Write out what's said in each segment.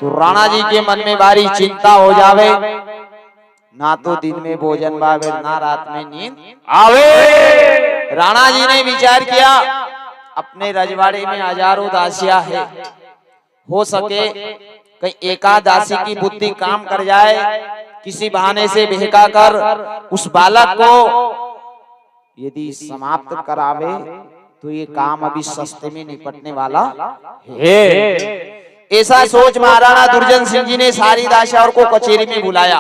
तो राणा जी के मन में भारी चिंता हो जावे, ना तो दिन में भोजन भावे ना रात में नींद आवे। राणा जी ने विचार किया अपने रजवाड़े में हजारों दासियां है, हो सके कहीं एकाध दासी की बुद्धि काम कर जाए, किसी बहाने से बहका कर उस बालक को यदि समाप्त करावे तो ये काम अभी सस्ते में निपटने वाला है। ऐसा सोच महाराणा दुर्जन सिंह जी ने सारी दासियाओं को कचेरी में बुलाया।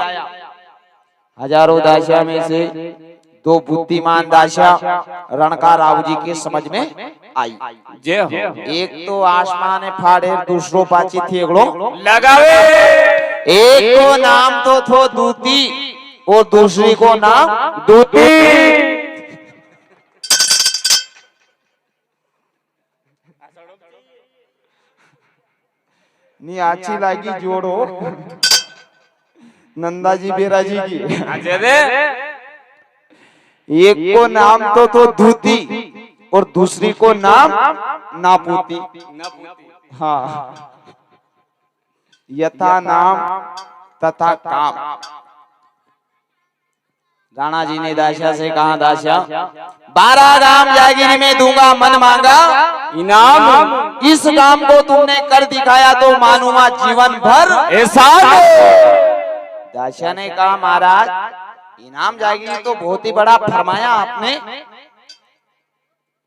हजारों दासियां में से दो बुद्धिमान दासियां रणका राव जी के समझ में आई। एक तो आसमान फाड़े दूसरो पाची थी लगावे, एक को नाम तो थो दूती और दूसरी को नाम दूती। नी अच्छी लगी जोड़ो नंदा जी बेरा जी की। एक को नाम तो धूती और दूसरी को नाम नापूती। हाँ, यथा नाम तथा काम। राणा जी ने दासिया से कहा, दासिया 12 गांव जागीरी में दूंगा, मन मांगा इनाम। इस काम को तुमने कर दिखाया तो मानूंगा जीवन भर एहसान। दासिया ने कहा, महाराज इनाम जागीरी तो बहुत ही बड़ा फरमाया आपने,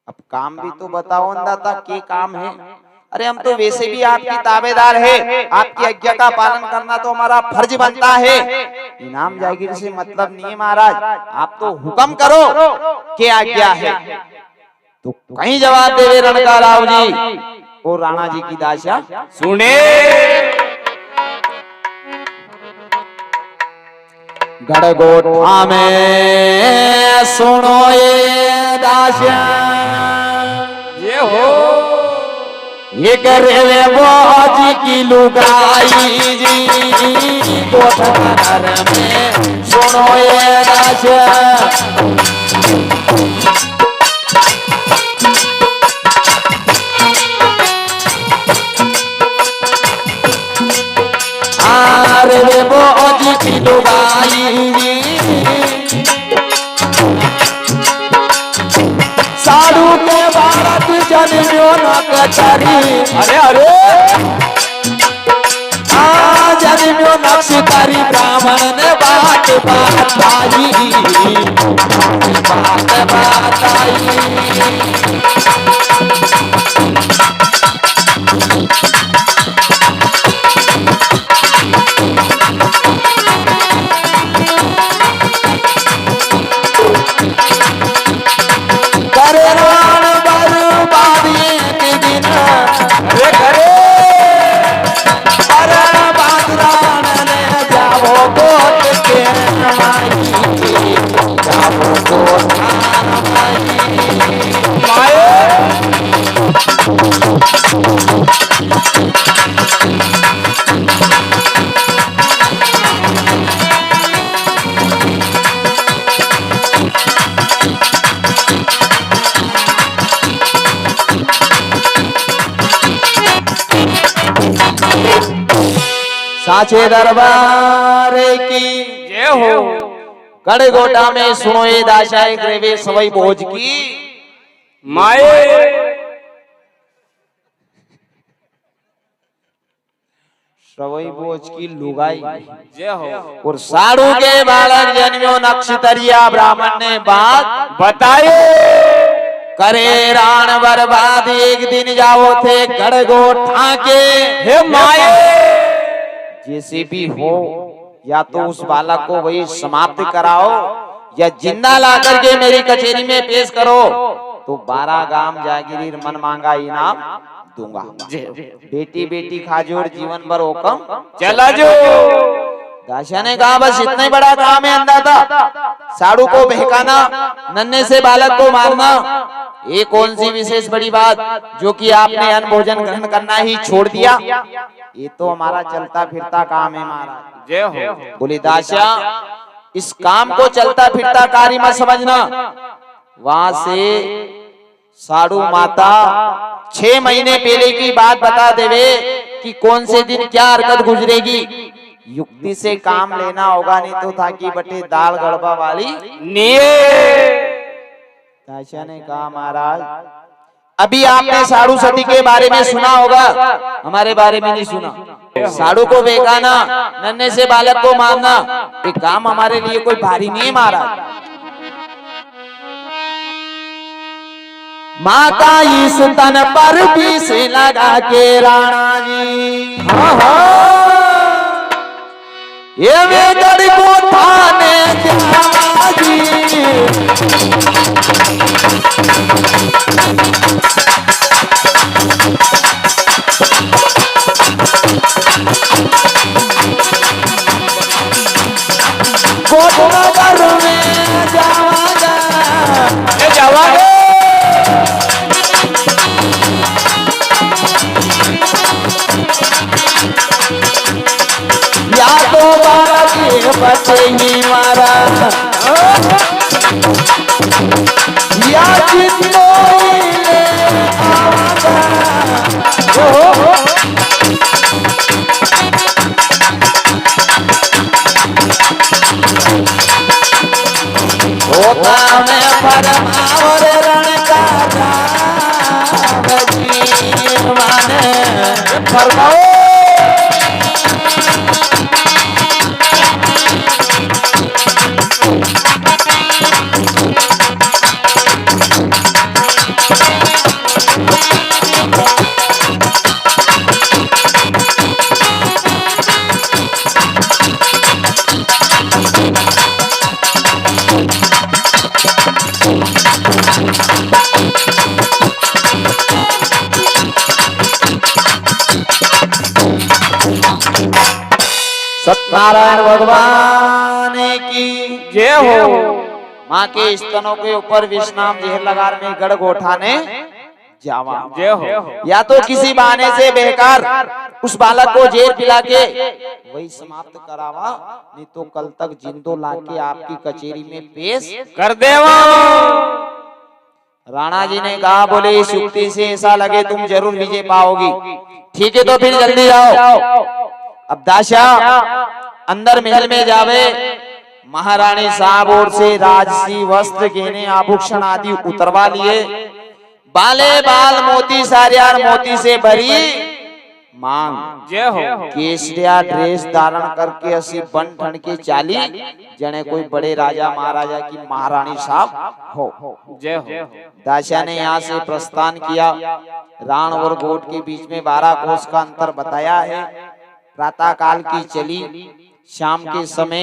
अब काम भी तो बताओ अंदाता के काम है। अरे हम तो वैसे भी आपकी ताबेदार है, आपकी आज्ञा का पालन करना तो हमारा फर्ज बनता है। इनाम जागीर से मतलब नहीं है महाराज, आप तो हुक्म करो क्या आज्ञा है। तो कहीं जवाब दे रणका राव जी और राणा जी की दासिया सुने। गड़गोठा में सुनो ये दासिया, ये हो ये करे बाजी की लुगाई जी, कोठा में सुनो ये दासिया। अरे बाजी की लुगाई साधु के भारत जन्म्यो न कचरी। अरे अरे जन्म्यो नक्षतारी ब्राह्मण ने बात बताई, बात बताई। साचे दरबार की जय हो। गड़गोटा में सुनो ये दासियां ग्रेवे सवई भोज की माए। सवई भोज की लुगाई जय हो। और साधु के बालक जन्म्यो नक्षत्रिया ब्राह्मण ने बात बताई। करे राण बर्बाद एक दिन जाओ थे गड़गोठा के हे माए। जैसे भी हो या तो उस बालक को वही समाप्त कराओ या जिंदा ला करके मेरी कचेरी में पेश करो, तो 12 गांव जागीरी मन मांगा इनाम दूंगा। बेटी बेटी खाजोर जीवन भर हुक्म चला जो। दासिया ने कहा बस इतना ही बड़ा काम है अंदाता, साधु को बहकाना, नन्हे से बालक को मारना, ये कौन सी विशेष बड़ी बात जो कि आपने अन्न भोजन ग्रहण करना ही छोड़ दिया। ये तो हमारा चलता फिरता काम है महाराज। जय हो। बोली दासिया इस काम को चलता फिरता कार्य मत समझना। वहां से साधु माता 6 महीने पहले की बात बता देवे कि कौन से दिन क्या हरकत गुजरेगी, युक्ति से काम लेना होगा, नहीं तो था कि बटे दाल गड़बा वाली ताशा ने कहा महाराज अभी आपने साड़ू सती के बारे में सुना होगा, हमारे बारे में नहीं सुना। साड़ू को बेगाना, नन्हे से बालक को मारना ये काम हमारे लिए कोई भारी नहीं महाराज। माँ का इस तन पर बीस लगा के राणा जी, ये वेदर को थाने जी, कोटनगर में जावांगा या तो बारा के बचेंगी मारा या जिंदो ले आवागा होता में परमावर रण का माने फरमाओ सत्यनारायण भगवान की जय हो। माँ के स्तनों के ऊपर विष नाम जहर लगा में गड़ गोठाने जावा जय हो। या तो किसी बहाने से बेकार उस बालक को जहर पिला के वही समाप्त करावा, नहीं तो कल तक जिंदो लाके आपकी कचेरी में पेश कर देवा। राणा जी ने कहा बोले इस युक्ति से ऐसा लगे तुम जरूर विजय पाओगी, ठीक है तो फिर जल्दी आओ। अब दाशा अंदर महल में जावे, महारानी साहब और से राजसी वस्त्र गहने आभूषण आदि उतरवा लिए, बाले बाल मोती सारियार मोती से भरी मांग जय हो, केसरिया ड्रेस धारण करके असी बन ठंड के चाली जने कोई बड़े राजा महाराजा की महारानी साहब हो जय हो। दाशा ने यहाँ से प्रस्थान किया, राण और गोट के बीच में 12 कोस का अंतर बताया है। प्रातः काल की चली, शाम के समय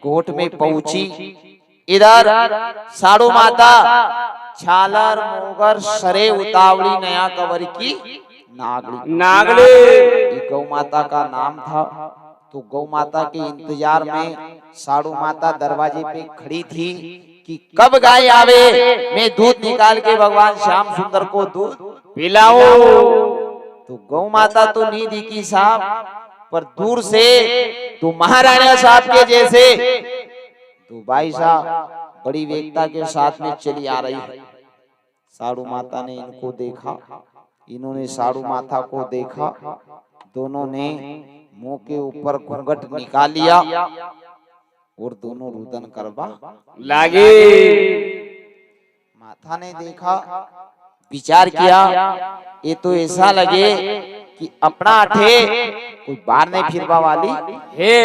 गोट में पहुंची। इधर साड़ू माता छालर मोगर सरे उतावली नया कवर की नागली गौ माता का नाम था। तो गौ माता के इंतजार में साड़ू माता दरवाजे पे खड़ी थी कि कब गाय आवे, मैं दूध निकाल के भगवान श्याम सुंदर को दूध पिलाऊं। तो गौ माता तो नहीं दिखी साहब, पर दूर से तो महाराणा साहब के जैसे तो भाई साहब बड़ी वेगता के साथ में चली आ रही है। साड़ू माता ने इनको देखा, इन्होंने साड़ू माता को देखा, दोनों ने मुंह के ऊपर घूंघट निकाल लिया और दोनों रुदन करवा लागे। माता ने देखा, विचार किया, ये तो ऐसा लगे कि अपना अठे कोई बार नहीं फिरवा वाली है।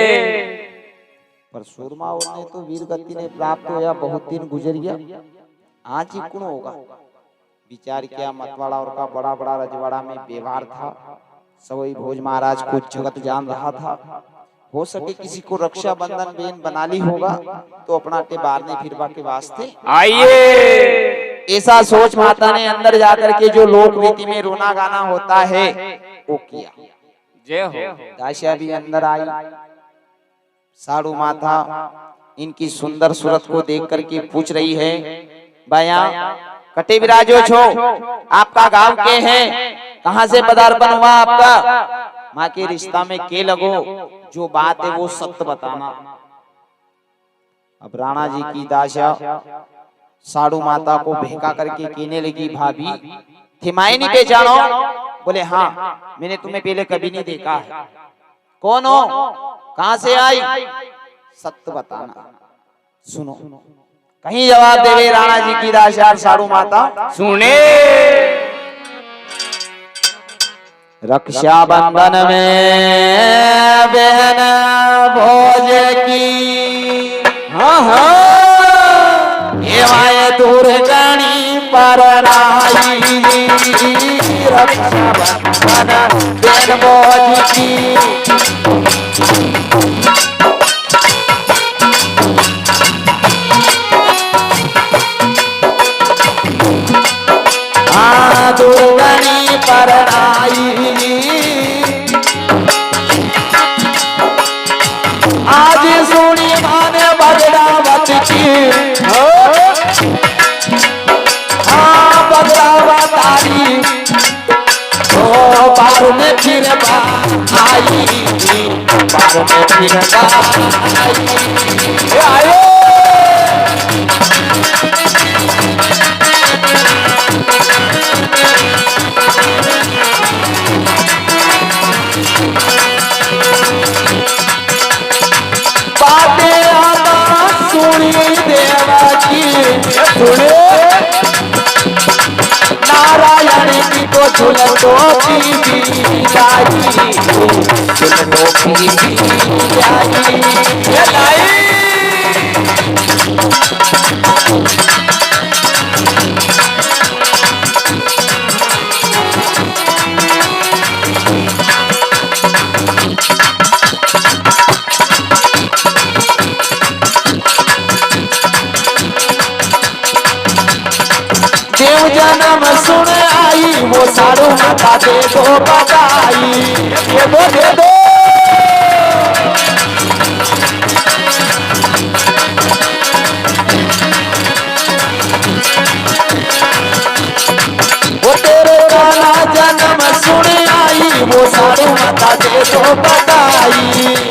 पर सूरमा ने तो वीर गति ने प्राप्त होया, बहुत दिन गुजर गया, आज ही कौन होगा। विचार किया, मतवाड़ा और का बड़ा बड़ा रजवाड़ा में व्यवहार था, सवई भोज महाराज को जगत जान रहा था, हो सके किसी को रक्षा बंधन बेन बना ली होगा तो अपना अटे बार नहीं फिरवा के वास्ते आइए। ऐसा सोच माता ने अंदर जाकर के जो लोक रीति में रोना गाना होता है वो किया। जय हो। दासिया भी अंदर आई, साड़ू माता इनकी सुंदर सूरत को देख करके पूछ रही है, भैया कटे विराजो छो, आपका गांव के हैं, कहाँ से पदार्पण हुआ आपका, माँ के रिश्ता में के लगो, जो बात है वो सत्य बताना। अब राणा जी की दासिया साड़ू माता को बहका करके कहने लगी, भाभी थिमाई नहीं पहचानो, बोले हाँ, मैंने तुम्हें पहले कभी नहीं देखा है। कौन हो, कहां से आई, सत्य बताना। सुनो, कहीं जवाब देवे राणा जी की दासियार साड़ू माता सुने। रक्षा बंधन में बहन भोज की, हाँ हाँ, एवाए दुर्गणी पर आई, रक्षा बंधन बहन भोज की। दुर्गणी पर आई, आज सुनी माने बगड़ावत की, हाँ बगड़ावत आई, बार में फिर आई, बार में फिर आई। बातें आना सुनी देवा की, सुने नारायण की को झुलतो की लाई, झुलतो की लाई। देव जन्म सुन आई, वो साड़ू माता दे दो बधाई, ये दे दो। वो तेरे काला जन्म सुन आई, वो साड़ू माता दे दो बधाई,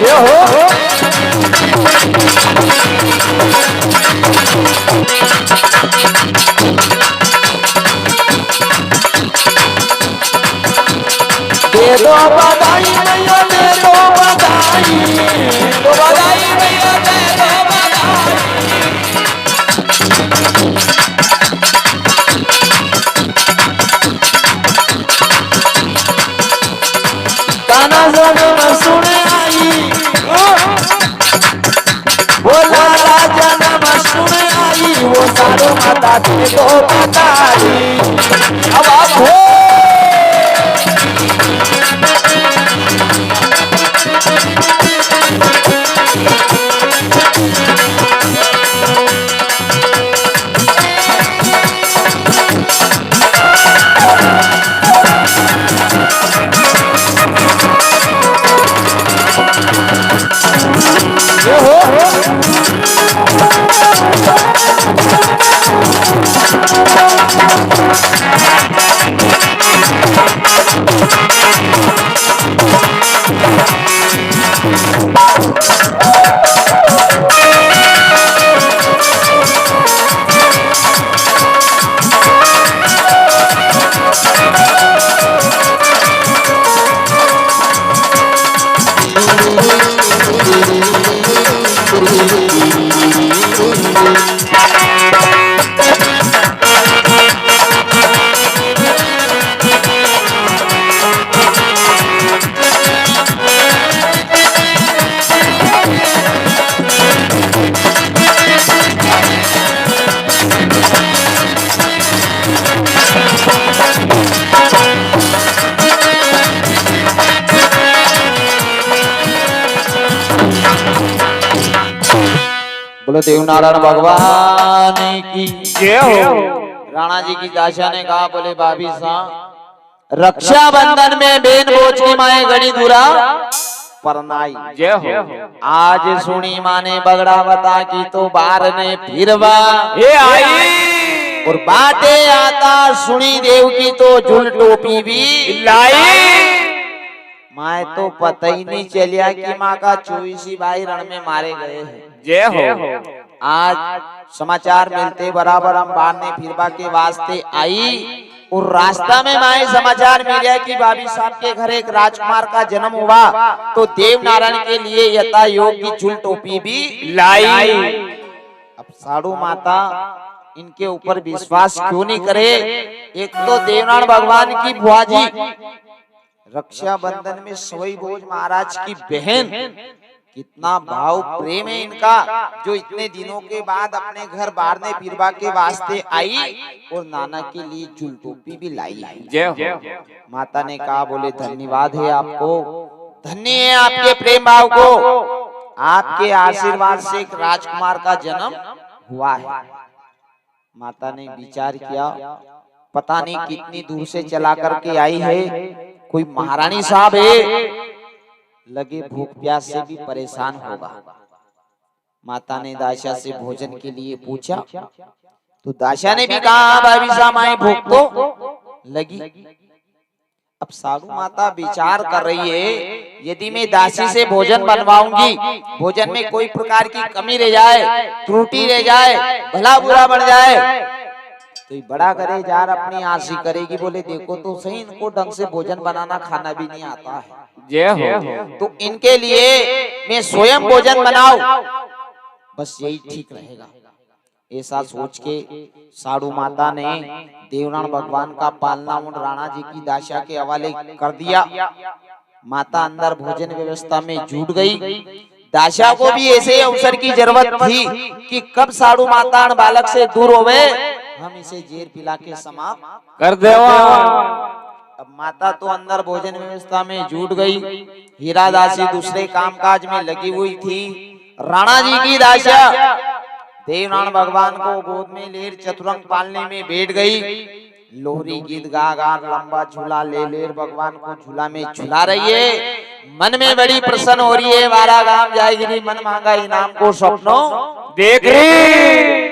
ये हो। दे दो बधाई मैया, दे दो बधाई, दो बधाई मैया, दे दो बधाई। काना जन्म सुन आई, वो लाला जन्म सुन आई, वो साड़ू माता दे दो बधाई। अब आप हो बोलो देव नारायण भगवान की जय हो। राणा जी की दासिया ने कहा, बोले भाभी साहब रक्षा बंधन में बेन बोझ की माए गणी दूरा परनाई, जय हो। आज सुनी माने बगड़ावता की तो बार ने फिरवा ये आई, और बाटे आता सुनी देव की तो झुल टोपी भी लाई। माए तो पता ही नहीं चलिया कि माँ का 24 भाई रण में मारे गए हैं। जय हो। आज समाचार मिलते बराबर हम बार ने फिरवा के वास्ते आई और रास्ता में माए समाचार मिला कि भाभी साहब के घर एक राजकुमार का जन्म हुआ, तो देव नारायण के लिए यथा योग्य झूल टोपी भी लाई। अब साड़ू माता इनके ऊपर विश्वास क्यों नहीं करे? एक तो देवनारायण भगवान की बुआ जी, रक्षाबंधन में सवई भोज महाराज की बहन, कितना भाव प्रेम है इनका, जो इतने दिनों के बाद अपने घर बारने पीरबा के वास्ते आई और नाना के लिए झूल टोपी भी लाई है। जय हो। माता ने कहा, बोले धन्यवाद है आपको, धन्य है आपके प्रेम भाव को, आपके आशीर्वाद से एक राजकुमार का जन्म हुआ है। माता ने विचार किया, पता नहीं कितनी दूर से चला करके आई है, कोई महारानी साहब है, लगे भूख प्यास से भी परेशान होगा। माता ने दाशा से भोजन के लिए पूछा, तो दाशा ने भी कहा, भाभी साहब आए, भूख तो लगी। अब साधु माता विचार कर रही है, यदि मैं दासी से भोजन बनवाऊंगी, भोजन में कोई प्रकार की कमी रह जाए, त्रुटि रह जाए, भला बुरा बढ़ जाए, तो ये बड़ा करे जार अपनी आशी करेगी, बोले देखो तो सही, इनको ढंग से भोजन बनाना खाना भी नहीं आता है। जय हो। तो इनके लिए मैं स्वयं भोजन बनाऊं, बस यही ठीक रहेगा। ऐसा सोच के साधु माता ने देवनारायण भगवान का पालना मुंड राणा जी की दाशा के हवाले कर दिया। माता अंदर भोजन व्यवस्था में जुट गई। दाशा को भी ऐसे अवसर की जरूरत थी कि कब साधु माता बालक से दूर होवे, हम इसे जेर पिला के समाप्त कर देवा। अब माता तो अंदर भोजन व्यवस्था में जुट गई, हीरा दासी दूसरे कामकाज में लगी हुई थी। राणा जी की दाशा देवनारायण भगवान को गोद में लेर चतुरंग पालने में बैठ गई। लोहरी गीत गा गा लंबा झूला ले लेर भगवान को झूला में झूला रही है। मन में बड़ी प्रसन्न हो रही है, वारा गाम जाएगी, मन मांगा इनाम को सपनों देख रही।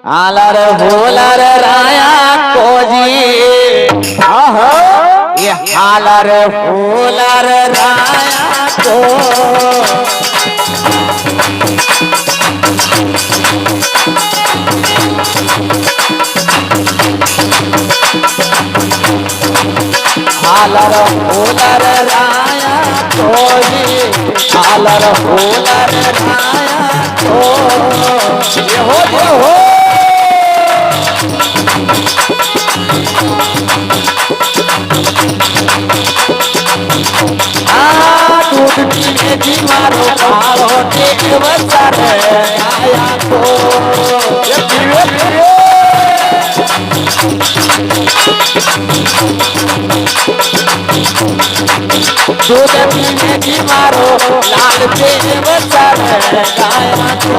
आलर होलर राया को जी, ये आलर होलर राया को, आलर होलर राया को जी, आलर होलर राया को, ये हो मारो पारो देवसर आया को, दूध पीने की मारो लाल देवसर आया को।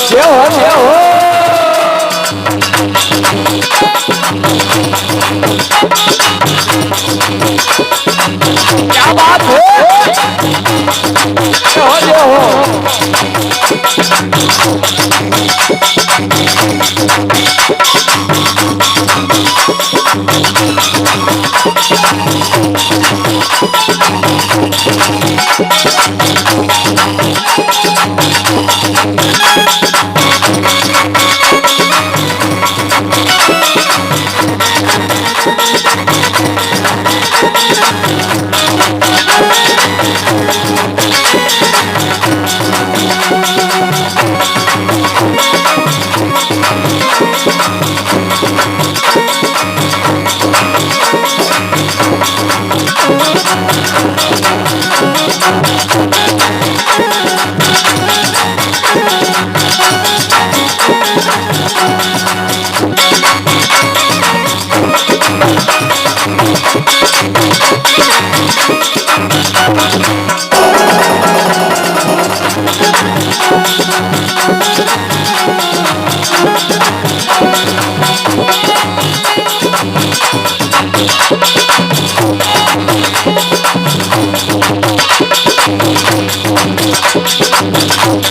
जय हो क्या बात है,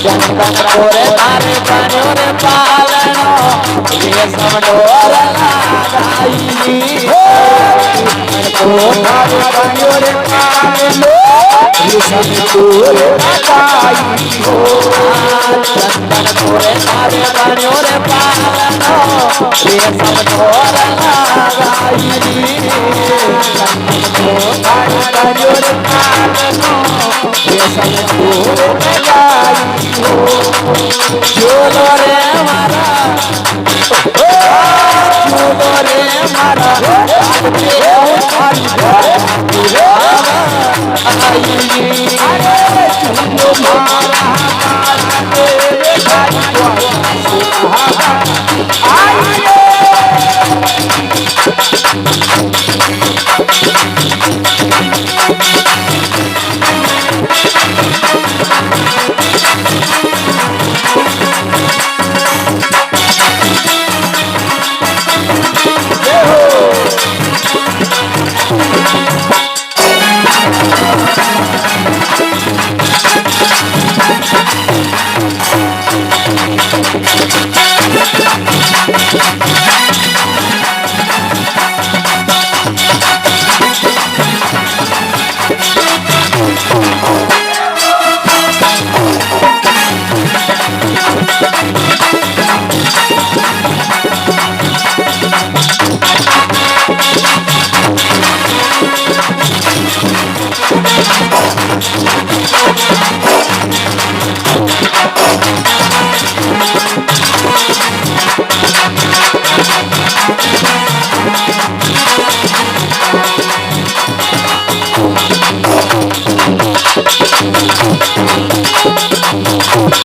चंदन कोरे तारे बनो रे पालन पालनो रेशम डोर लगाई को तारे बनियो रे पालनो रेशम डोर लगाई हो चंदन कोरे तारे बनियो रे पालनो रेशम डोर लगाई चंदन को तारे बनियो रे पालनो रेशम डोर लगाई हो झूलो रे मारा झूलो रे मारा